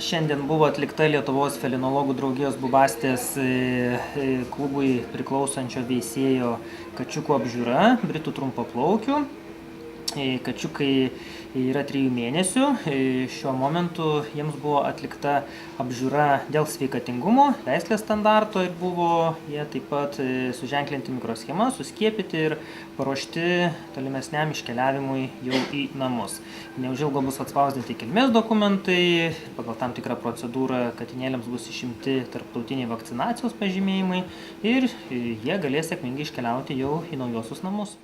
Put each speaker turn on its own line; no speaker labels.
Šiandien buvo atlikta Lietuvos felinologų draugijos Bubastės klubui priklausančio veisėjo kačiukų apžiūra, britų trumpaplaukių. Kačiukai yra 3 mėnesių. Šiuo momentu jiems buvo atlikta apžiūra dėl sveikatingumo, veislės standarto ir buvo jie taip pat suženklinti mikroschema, suskiepyti ir paruošti tolimesniam iškeliavimui jau į namus. Neužilgo bus atspausdinti kilmės dokumentai, pagal tam tikrą procedūrą katinėliams bus išimti tarptautiniai vakcinacijos pažymėjimai ir jie galės sėkmingai iškeliauti jau į naujosius namus.